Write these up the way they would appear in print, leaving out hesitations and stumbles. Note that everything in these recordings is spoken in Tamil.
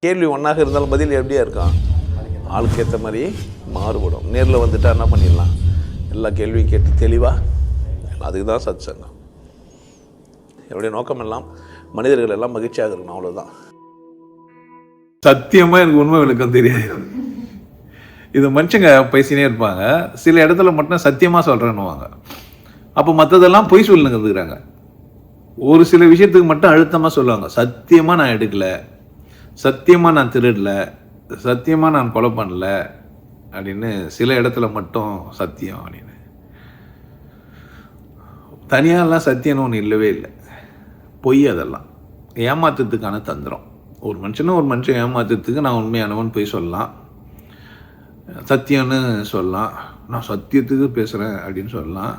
கேள்வி ஒன்றாக இருந்தாலும் பதில் எப்படியா இருக்கான், ஆளுக்கு ஏற்ற மாதிரி மாறுபடும். நேரில் வந்துட்டால் என்ன பண்ணிடலாம், எல்லா கேள்வியும் கேட்டு தெளிவாக. அதுக்கு தான் சத் சங்கம். என்னுடைய நோக்கம் எல்லாம் மனிதர்கள் எல்லாம் மகிழ்ச்சியாக இருக்கணும், அவ்வளோதான். சத்தியமாக எனக்கு உண்மை விளக்கம் தெரியாது. இது மனுஷங்க பேசினே இருப்பாங்க, சில இடத்துல மட்டும் சத்தியமாக சொல்கிறேன்னுவாங்க. அப்போ மற்றதெல்லாம் பொய் சொல்லுங்க கற்றுக்குறாங்க. ஒரு சில விஷயத்துக்கு மட்டும் அழுத்தமாக சொல்லுவாங்க, சத்தியமாக நான் எடுக்கலை, சத்தியமாக நான் திருடலை, சத்தியமாக நான் கொலை பண்ணல அப்படின்னு. சில இடத்துல மட்டும் சத்தியம் அப்படின்னு. தனியாலாம் சத்தியம்னு ஒன்று இல்லவே இல்லை, பொய். அதெல்லாம் ஏமாத்துறதுக்கான தந்திரம். ஒரு மனுஷன் ஏமாத்துறதுக்கு நான் உண்மையானவன் போய் சொல்லலாம், சத்தியம்னு சொல்லலாம், நான் சத்தியத்துக்கு பேசுகிறேன் அப்படின்னு சொல்லலாம்,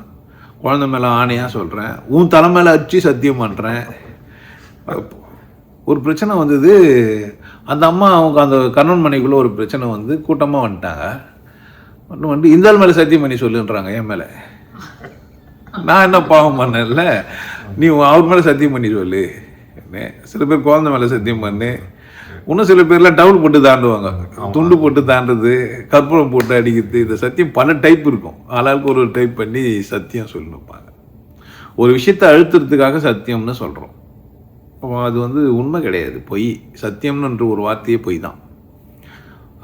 குழந்தை மேலே ஆணையாக சொல்கிறேன், உன் தலை மேலே அச்சு சத்தியம் பண்ணுறேன். ஒரு பிரச்சனை வந்தது, அந்த அம்மா அவங்க அந்த கணவன் மனைக்குள்ளே ஒரு பிரச்சனை வந்து கூட்டமாக வந்துட்டாங்க. வந்துட்டு இந்த ஆள் மேலே சத்தியம் பண்ணி சொல்லுன்றாங்க என் மேலே. நான் என்ன பாவம் பண்ணல, நீ அவர் மேலே சத்தியம் பண்ணி சொல்லு. சில பேர் குழந்தை மேலே சத்தியம் பண்ணு, இன்னும் சில பேர்லாம் டவுல் போட்டு தாண்டுவாங்க, துண்டு போட்டு தாண்டுறது, கற்பூரம் போட்டு அடிக்கிறது. இந்த சத்தியம் பல டைப் இருக்கும், ஆளாளுக்கு ஒரு டைப் பண்ணி சத்தியம் சொல்லிப்பாங்க. ஒரு விஷயத்தை அழுத்துறதுக்காக சத்தியம்னு சொல்கிறோம், அது வந்து உண்மை கிடையாது, பொய். சத்தியம்ன்ற ஒரு வார்த்தையே பொய் தான்.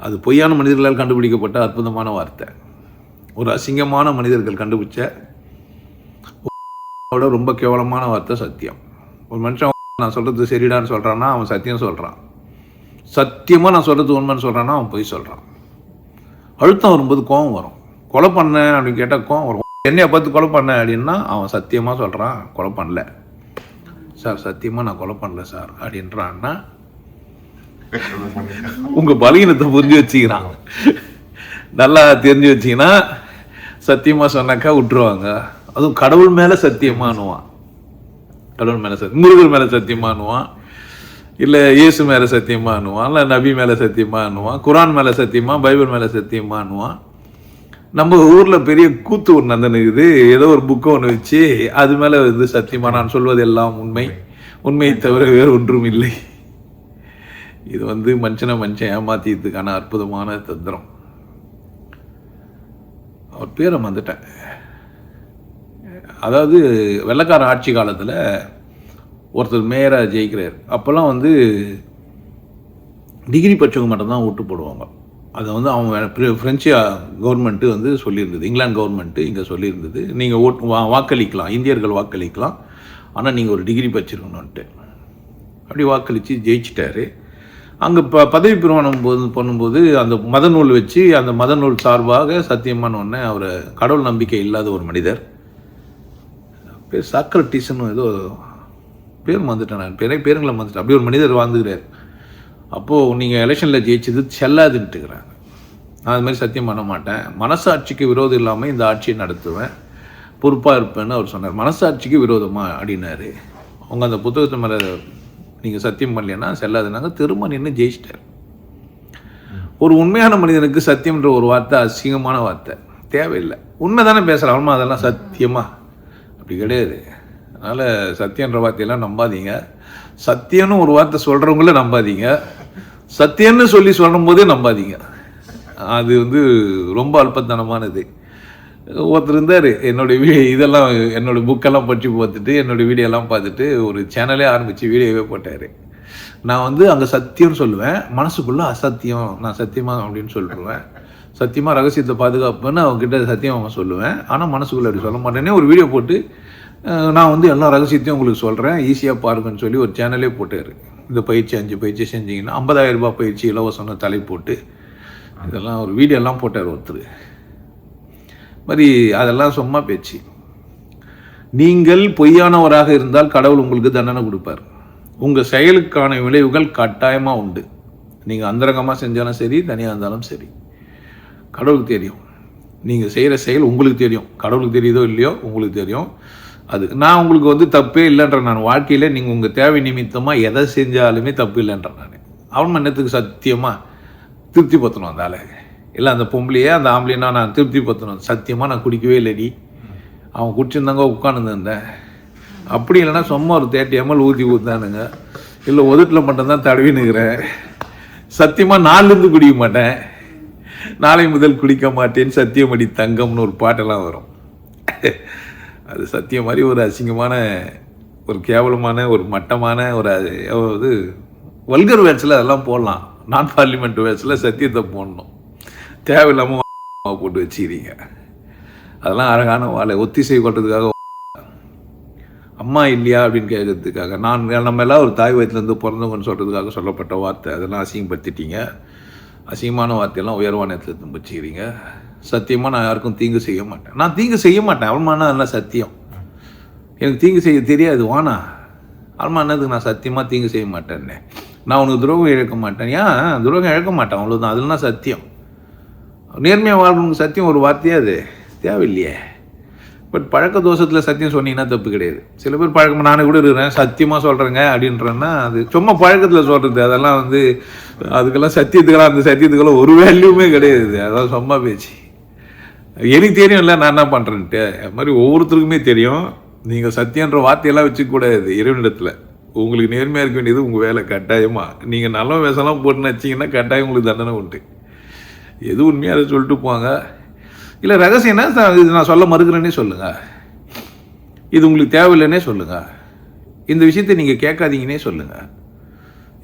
அது பொய்யான மனிதர்களால் கண்டுபிடிக்கப்பட்ட அற்புதமான வார்த்தை. ஒரு அசிங்கமான மனிதர்கள் கண்டுபிடிச்ச ரொம்ப கேவலமான வார்த்தை சத்தியம். ஒரு மனுஷன் நான் சொல்கிறது சரிடான்னு சொல்கிறான்னா அவன் சத்தியம் சொல்கிறான், சத்தியமாக நான் சொல்கிறது உண்மைன்னு சொல்கிறான்னா அவன் பொய் சொல்கிறான். அழுத்தம் வரும்போது கோபம் வரும். கொலை பண்ணேன் அப்படின்னு கேட்டால் கோபம் வரும். என்னையை பார்த்து கொலை பண்ணேன் அப்படின்னா அவன் சத்தியமாக சொல்கிறான் கொலை பண்ணல சார், சத்தியமாக நான் கொலை பண்ணல சார் அப்படின்றான்னா உங்கள் பலகீனத்தை புரிஞ்சு வச்சுக்கிறான். நல்லா தெரிஞ்சு வச்சிங்கன்னா சத்தியமாக சொன்னாக்கா விட்டுருவாங்க. அதுவும் கடவுள் மேலே சத்தியமானுவான், கடவுள் மேலே முருகர் மேலே சத்தியமானுவான், இல்லை இயேசு மேலே சத்தியமானுவான், இல்லை நபி மேலே சத்தியமானுவான், குரான் மேலே சத்தியமா, பைபிள் மேலே சத்தியமானுவான். நம்ம ஊரில் பெரிய கூத்து ஒன்று நடந்துனுக்குது, ஏதோ ஒரு புக்கை ஒன்று வச்சு அது மேலே வந்து சத்தியமாக நான் சொல்வது எல்லாம் உண்மை, உண்மையை தவிர வேறு ஒன்றும் இல்லை. இது வந்து மனுஷன் ஏமாத்தியதுக்கான அற்புதமான தந்திரம். அவர் பேரை வந்துட்டேன். அதாவது வெள்ளைக்கார ஆட்சி காலத்தில் ஒருத்தர் மேயராக ஜெயிக்கிறார். அப்போல்லாம் வந்து டிகிரி படித்தவங்க மட்டும்தான் ஓட்டு போடுவாங்க. அதை வந்து அவங்க ஃப்ரெஞ்சு கவர்மெண்ட்டு வந்து சொல்லியிருந்தது, இங்கிலாந்து கவர்மெண்ட்டு இங்கே சொல்லியிருந்தது, நீங்கள் வாக்களிக்கலாம், இந்தியர்கள் வாக்களிக்கலாம், ஆனால் நீங்கள் ஒரு டிகிரி படிச்சிருக்கணுன்ட்டு. அப்படி வாக்களித்து ஜெயிச்சிட்டாரு. அங்கே பதவி பிரமாணம் பண்ணும்போது அந்த மத நூல் வச்சு அந்த மத நூல் சார்பாக சத்தியமான ஒன்று அவர் கடவுள் நம்பிக்கை இல்லாத ஒரு மனிதர், பேர் சாக்ரட்டிஸ்ன்னு ஏதோ பேர் வந்துட்டேன், நான் பேருங்களை வந்துட்டேன். அப்படி ஒரு மனிதர் வாழ்ந்துக்கிறார். அப்போது நீங்கள் எலெக்ஷனில் ஜெயிச்சது செல்லாதுன்ட்டுக்கிறாங்க. நான் அது மாதிரி சத்தியம் பண்ண மாட்டேன், மனசாட்சிக்கு விரோதம் இல்லாமல் இந்த ஆட்சியை நடத்துவேன், பொறுப்பாக இருப்பேன்னு அவர் சொன்னார். மனசாட்சிக்கு விரோதமாக அப்படின்னாரு. அவங்க அந்த புத்தகத்தை மேலே நீங்கள் சத்தியம் பண்ணலைன்னா செல்லாதுனாங்க. திரும்ப நின்று ஜெயிச்சிட்டார். ஒரு உண்மையான மனிதனுக்கு சத்தியம்ன்ற ஒரு வார்த்தை அசிங்கமான வார்த்தை, தேவையில்லை. உண்மை தானே பேசுகிறான், அதெல்லாம் சத்தியமாக அப்படி கிடையாது. அதனால் சத்தியன்ற வார்த்தையெல்லாம் நம்பாதீங்க. சத்தியம்னு ஒரு வார்த்தை சொல்கிறவங்கள நம்பாதீங்க, சத்தியம்னு சொல்லி சொல்லும் போதே நம்பாதீங்க. அது வந்து ரொம்ப அல்பத்தனமானது. ஒருத்தர் இருந்தார், இதெல்லாம் என்னோடய புக்கெல்லாம் படித்து பார்த்துட்டு என்னோடய வீடியோலாம் பார்த்துட்டு ஒரு சேனலே ஆரம்பித்து வீடியோவே போட்டார். நான் வந்து அங்கே சத்தியம்னு சொல்லுவேன், மனசுக்குள்ளே அசத்தியம், நான் சத்தியமாக அப்படின்னு சொல்லிடுவேன். சத்தியமாக ரகசியத்தை பாதுகாப்புன்னு அவங்ககிட்ட சத்தியமாக சொல்லுவேன், ஆனால் மனசுக்குள்ளே அப்படி சொல்ல மாட்டேனே. ஒரு வீடியோ போட்டு நான் வந்து எல்லா ரகசியத்தையும் உங்களுக்கு சொல்கிறேன், ஈஸியாக பாருங்கன்னு சொல்லி ஒரு சேனலே போட்டார். இந்த பயிற்சி 5 பயிற்சி செஞ்சிங்கன்னா 50,000 ரூபாய் பயிற்சி இலவசம்னு தலை போட்டு இதெல்லாம் ஒரு வீடியோலாம் போட்டார் ஒருத்தர். மாதிரி அதெல்லாம் சும்மா பேச்சு. நீங்கள் பொய்யானவராக இருந்தால் கடவுள் உங்களுக்கு தண்டனை கொடுப்பார். உங்கள் செயலுக்கான விளைவுகள் கட்டாயமாக உண்டு. நீங்கள் அந்தரங்கமாக செஞ்சாலும் சரி, தனியாக இருந்தாலும் சரி, கடவுளுக்கு தெரியும். நீங்கள் செய்கிற செயல் உங்களுக்கு தெரியும், கடவுளுக்கு தெரியுதோ இல்லையோ உங்களுக்கு தெரியும். அது நான் உங்களுக்கு வந்து தப்பே இல்லைன்ற, நான் வாழ்க்கையில் நீங்கள் உங்கள் தேவை நிமித்தமாக எதை செஞ்சாலுமே தப்பு இல்லைன்ற. நான் அவன் மன்னத்துக்கு சத்தியமாக திருப்தி பற்றணும் அந்த ஆளை, இல்லை அந்த பொம்பளையே அந்த ஆம்பளைனா நான் திருப்தி பற்றணும். சத்தியமாக நான் குடிக்கவே இல்லைடி, அவன் குடிச்சிருந்தாங்க உட்காந்துருந்தேன். அப்படி இல்லைன்னா சும்மா ஒரு 30 ml ஊற்றி ஊற்றானுங்க, இல்லை உதட்டில் மட்டும்தான் தடவினுக்கிறேன், சத்தியமாக நாளிலிருந்து குடிக்க மாட்டேன், நாளை முதல் குடிக்க மாட்டேன், சத்தியமடி தங்கம்னு ஒரு பாட்டெல்லாம் வரும். அது சத்தியம் மாதிரி ஒரு அசிங்கமான, ஒரு கேவலமான, ஒரு மட்டமான ஒரு இது வல்கர் வேர்ட்ஸில் அதெல்லாம் போடலாம். நான் பார்லிமெண்ட் வேர்ட்ஸில் சத்தியத்தை போடணும். தேவையில்லாமல் போட்டு வச்சுக்கிறீங்க. அதெல்லாம் அழகான வாழை ஒத்திசை கொள்றதுக்காக, அம்மா இல்லையா அப்படின்னு கேட்கறதுக்காக, நம்ம எல்லாம் ஒரு தாய் வயிற்றுலேருந்து பிறந்தவங்கன்னு சொல்கிறதுக்காக சொல்லப்பட்ட வார்த்தை. அதெல்லாம் அசிங்கப்படுத்திட்டீங்க. அசிங்கமான வார்த்தையெல்லாம் உயர்வான இடத்துல எடுத்து வச்சுக்கிறீங்க. சத்தியமாக நான் யாருக்கும் தீங்கு செய்ய மாட்டேன். நான் தீங்கு செய்ய மாட்டேன். அவமானா அதெல்லாம் சத்தியம். எனக்கு தீங்கு செய்ய தெரியாது. வானா அவமானதுக்கு நான் சத்தியமாக தீங்கு செய்ய மாட்டேன்னு. நான் உனக்கு துரோகம் இழக்க மாட்டேன். ஏன் துரோகம் இழக்க மாட்டேன், அவ்வளோதான். அதெல்லாம் சத்தியம். நேர்மையாக வாழ்றவங்க சத்தியம் ஒரு வார்த்தையே அது தேவையில்லையே. பட் பழக்க தோஷத்தில் சத்தியம் சொன்னீங்கன்னா தப்பு கிடையாது. சில பேர் பழக்கம், நானே கூட இருக்கிறேன் சத்தியமாக சொல்கிறேங்க அப்படின்றேன்னா அது சும்மா பழக்கத்தில் சொல்கிறது. அதெல்லாம் அதுக்கெல்லாம் சத்தியத்துக்கெல்லாம், அந்த சத்தியத்துக்கெல்லாம் ஒரு வேல்யூமே கிடையாது. அதான் சும்மா பேச்சு. எனக்கு தெரியும் இல்லை நான் என்ன பண்ணுறேன்ட்டு. அது மாதிரி ஒவ்வொருத்தருக்குமே தெரியும். நீங்கள் சத்தியன்ற வார்த்தையெல்லாம் வச்சுக்கூடாது இறைவனிடத்தில். உங்களுக்கு நேர்மையாக இருக்க வேண்டியது உங்கள் வேலை. கட்டாயமாக நீங்கள் நல்ல வேஷம்லாம் போட்டுன்னு வச்சிங்கன்னா கட்டாயம் உங்களுக்கு தண்டனை உண்டு. எது உண்மையாக அதை சொல்லிட்டு போங்க. இல்லை ரகசியம்னா இது நான் சொல்ல மறுக்கிறேன்னே சொல்லுங்கள். இது உங்களுக்கு தேவையில்லைன்னே சொல்லுங்கள். இந்த விஷயத்தை நீங்கள் கேட்காதீங்கன்னே சொல்லுங்கள்.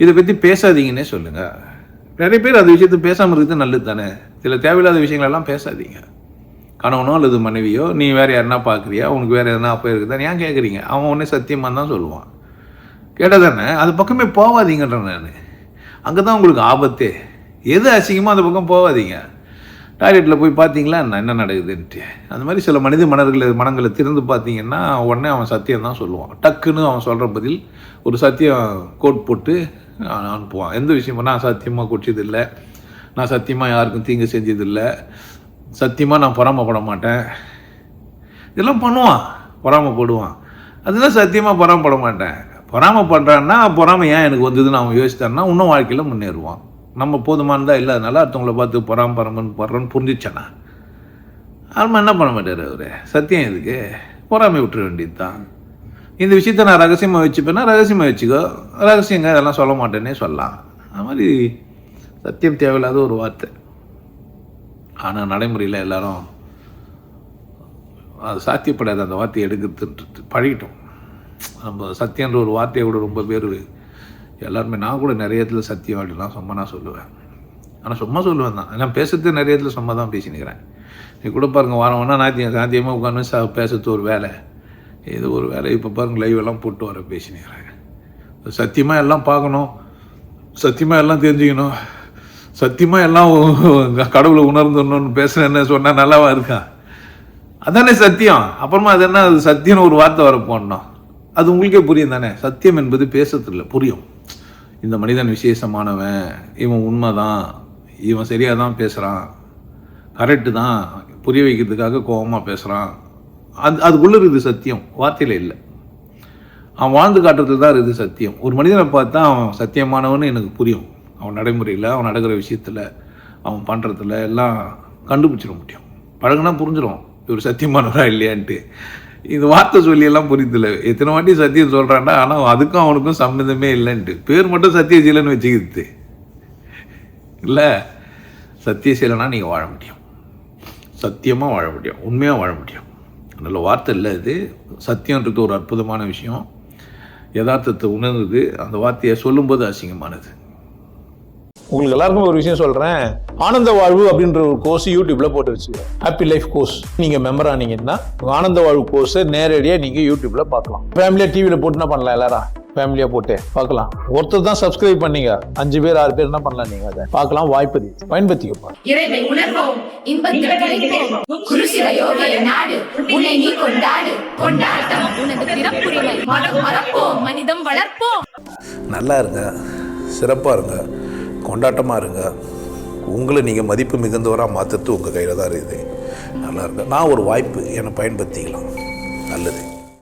இதை பற்றி பேசாதீங்கன்னே சொல்லுங்கள். நிறைய பேர் அந்த விஷயத்தை பேசாமல் இருக்கிறது நல்லது தானே. சில தேவையில்லாத விஷயங்களெல்லாம் பேசாதீங்க. கணவனோ அல்லது மனைவியோ, நீ வேறு யாருன்னா பார்க்குறியா, உனக்கு வேறு எதனா அப்போ இருக்குதானே ஏன் கேட்குறீங்க? அவன் உடனே சத்தியமாக தான் சொல்லுவான். கேட்டால் தானே அது பக்கமே போகாதீங்கன்றேன் நான். அங்கே தான் உங்களுக்கு ஆபத்தே. எது அசிங்கமாக அந்த பக்கம் போகாதீங்க. டாய்லெட்டில் போய் பார்த்தீங்களா என்ன நடக்குதுன்ட்டு. அந்த மாதிரி சில மனங்களை திறந்து பார்த்தீங்கன்னா உடனே அவன் சத்தியம் தான் சொல்லுவான். டக்குன்னு அவன் சொல்கிற பதில் ஒரு சத்தியம் கோட் போட்டு அனுப்புவான். எந்த விஷயமும் நான் சத்தியமாக குடிச்சதில்லை, நான் சத்தியமாக யாருக்கும் தீங்கு செஞ்சதில்லை, சத்தியமாக நான் பொறாமப்பட மாட்டேன், இதெல்லாம் பண்ணுவான். பொறாமப்படுவான். அதெல்லாம் சத்தியமாக பொறாமப்பட மாட்டேன். பொறாமப்படுறான்னா பொறாமை ஏன் எனக்கு வந்ததுன்னு அவன் யோசித்தான்னா இன்னும் வாழ்க்கையில் முன்னேறுவான். நம்ம போதுமானதா இல்லாதனால அடுத்தவங்களை பார்த்து பொறாமப்படுறோன்னு புரிஞ்சிச்சேன்னா ஆல்மா என்ன பண்ண மாட்டார் அவர். சத்தியம் எதுக்கு? பொறாமை விட்டுற வேண்டியது தான். இந்த விஷயத்த நான் ரகசியமாக வச்சுப்பேன்னா ரகசியமாக வச்சுக்கோ. ரகசியங்க அதெல்லாம் சொல்ல மாட்டேன்னே சொல்லலாம். அது மாதிரி சத்தியம் தேவையில்லாத ஒரு வார்த்தை. ஆனால் நடைமுறையில் எல்லாரும் அது சாத்தியப்படாது. அந்த வார்த்தையை எடுக்கிறது பழகிட்டோம். நம்ம சத்தியன்ற ஒரு வார்த்தையை கூட ரொம்ப பேர் எல்லாருமே, நான் கூட நிறைய இடத்துல சத்தியம் அப்படிலாம் சும்மா நான் சொல்லுவேன். ஆனால் சும்மா சொல்லுவேன் தான். நான் பேசுறது நிறைய இடத்துல சும்மா தான் பேசினுக்கிறேன். நீ கூட பாருங்கள், வாரம்னா சாத்தியமாக உட்காந்து பேசுறது ஒரு வேலை, ஏதோ ஒரு வேலை. இப்போ பாருங்கள் லைவ் எல்லாம் போட்டு வர பேசினுக்கிறேன். சத்தியமாக எல்லாம் பார்க்கணும், சத்தியமாக எல்லாம் தெரிஞ்சுக்கணும், சத்தியமாக எல்லாம் கடவுளை உணர்ந்துடணும்னு பேசுகிறேன்னு சொன்னால் நல்லாவா இருக்கான்? அதானே சத்தியம். அப்புறமா அது என்ன, அது சத்தியம்னு ஒரு வார்த்தை வர போடணும். அது உங்களுக்கே புரியும் தானே. சத்தியம் என்பது பேசுறதில்ல, புரியும். இந்த மனிதன் விசேஷமானவன், இவன் உண்மை தான், இவன் சரியாக தான் பேசுகிறான், கரெக்டு தான், புரிய வைக்கிறதுக்காக கோபமாக பேசுகிறான். அதுக்குள்ளே இருக்குது சத்தியம், வார்த்தையில் இல்லை. அவன் வாழ்ந்து காட்டுறதுல தான் இருக்குது சத்தியம். ஒரு மனிதனை பார்த்தா அவன் சத்தியமானவன்னு எனக்கு புரியும். அவன் நடைமுறையில், அவன் நடக்கிற விஷயத்தில், அவன் பண்ணுறதுல எல்லாம் கண்டுபிடிச்சிட முடியும். பழகுனா புரிஞ்சிடும் இவர் சத்தியமானவரா இல்லையான்ட்டு. இந்த வார்த்தை சொல்லியெல்லாம் புரியுதில்லை. எத்தனை வாட்டி சத்தியம் சொல்கிறான்டா, ஆனால் அதுக்கும் அவனுக்கும் சம்மந்தமே இல்லைன்ட்டு. பேர் மட்டும் சத்தியசீலன்னு வச்சுக்கிது இல்லை. சத்தியசீலனா நீங்கள் வாழ முடியும், சத்தியமாக வாழ முடியும், உண்மையாக வாழ முடியும். நல்ல வார்த்தை இல்லை இது. சத்தியன்றது ஒரு அற்புதமான விஷயம். யதார்த்தத்தை உணர்ந்தது அந்த வார்த்தையை சொல்லும்போது அசிங்கமானது. உங்களுக்கு எல்லாருக்கும் ஒரு விஷயம் சொல்கிறேன். ஆனந்த வாழ்வு அப்படின்ற ஒரு கோர்ஸ் யூடியூப்ல போட்டு வச்சுக்கோங்க. Happy life course. நீங்கள் மெம்பர் ஆனீங்கன்னா ஆனந்த வாழ்வு கோர்ஸை நேரடியாக நீங்கள் யூடியூப்ல பார்க்கலாம். ஃபேமிலியாக டிவியில் போட்டு என்ன பண்ணலாம், எல்லாரும் ஃபேமிலியாக போட்டு பார்க்கலாம். ஒருத்தர் தான் சப்ஸ்கிரைப் பண்ணீங்க, 5 பேர் 6 பேர் என்ன பண்ணலாம், நீங்கள் அதை பார்க்கலாம். வாய்ப்பு பயன்படுத்திக்கப்பா. நல்லா இருங்க, சிறப்பாக இருங்க, கொண்டாட்டமாக இருங்க. உங்களை நீங்கள் மதிப்பு மிகுந்தவராக மாற்றுறது உங்கள் கையில் தான் இருக்குது. நல்லா இருங்க. நான் ஒரு வாய்ப்பு என்னை பயன்படுத்திக்கலாம். நல்லது.